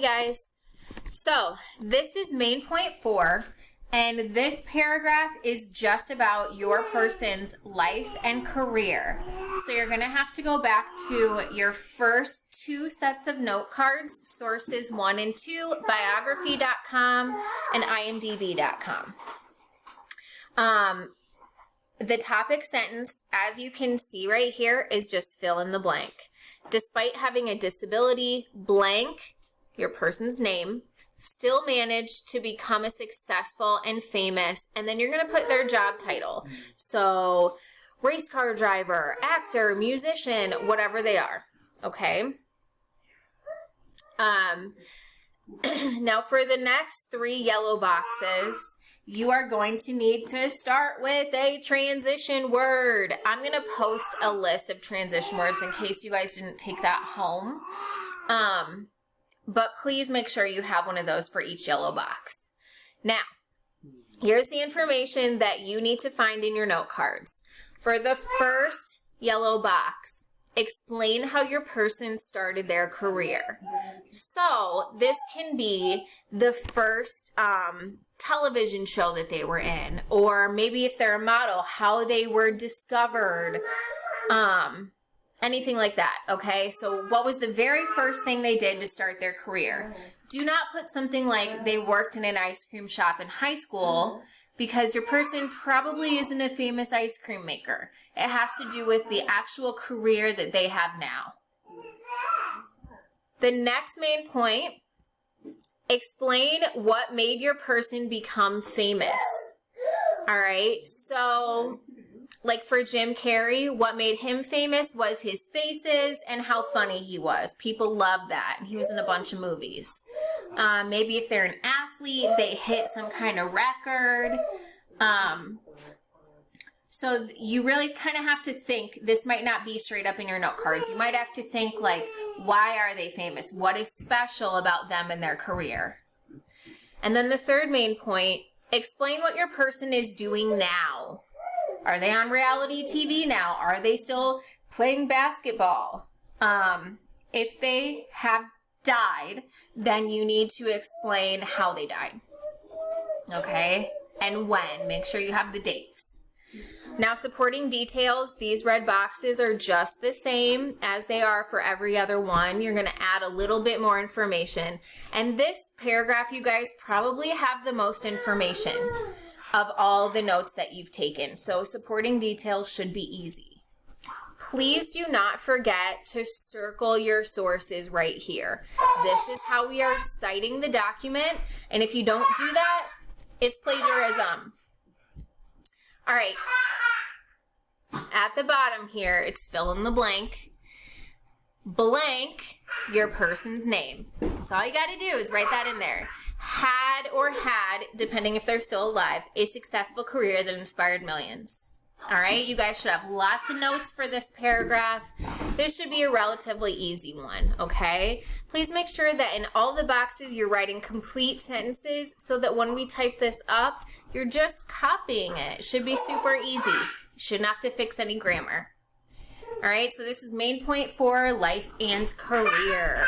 guys. So this is main point 4, and this paragraph is just about your person's life and career. So you're going to have to go back to your first 2 sets of note cards, sources 1 and 2, biography.com and imdb.com. The topic sentence, as you can see right here, is just fill in the blank. Despite having a disability, blank, your person's name, still managed to become a successful and famous, and then you're going to put their job title. So, race car driver, actor, musician, whatever they are, okay? Now for the next 3 yellow boxes, you are going to need to start with a transition word. I'm going to post a list of transition words in case you guys didn't take that home. But please make sure you have one of those for each yellow box. Now, here's the information that you need to find in your note cards. For the first yellow box, explain how your person started their career. So this can be the first television show that they were in, or maybe if they're a model, how they were discovered, anything like that, okay? So what was the very first thing they did to start their career? Do not put something like they worked in an ice cream shop in high school, because your person probably isn't a famous ice cream maker. It has to do with the actual career that they have now. The next main point, explain what made your person become famous. All right, so like for Jim Carrey, what made him famous was his faces and how funny he was. People loved that, and he was in a bunch of movies. Maybe if they're an athlete, they hit some kind of record. So you really kind of have to think, this might not be straight up in your note cards. You might have to think like, why are they famous? What is special about them and their career? And then the third main point, explain what your person is doing now. Are they on reality TV now? Are they still playing basketball? If they have died, then you need to explain how they died. Okay? And when. Make sure you have the dates. Now, supporting details, these red boxes are just the same as they are for every other one. You're going to add a little bit more information. And this paragraph, you guys probably have the most information of all the notes that you've taken. So supporting details should be easy. Please do not forget to circle your sources right here. This is how we are citing the document. And if you don't do that, it's plagiarism. All right. At the bottom here, it's fill in the blank. Blank your person's name. That's all you got to do is write that in there. Had, depending if they're still alive, a successful career that inspired millions. All right, you guys should have lots of notes for this paragraph. This should be a relatively easy one, okay? Please make sure that in all the boxes you're writing complete sentences so that when we type this up, you're just copying it. It should be super easy. You shouldn't have to fix any grammar. All right, so this is main point 4, life and career.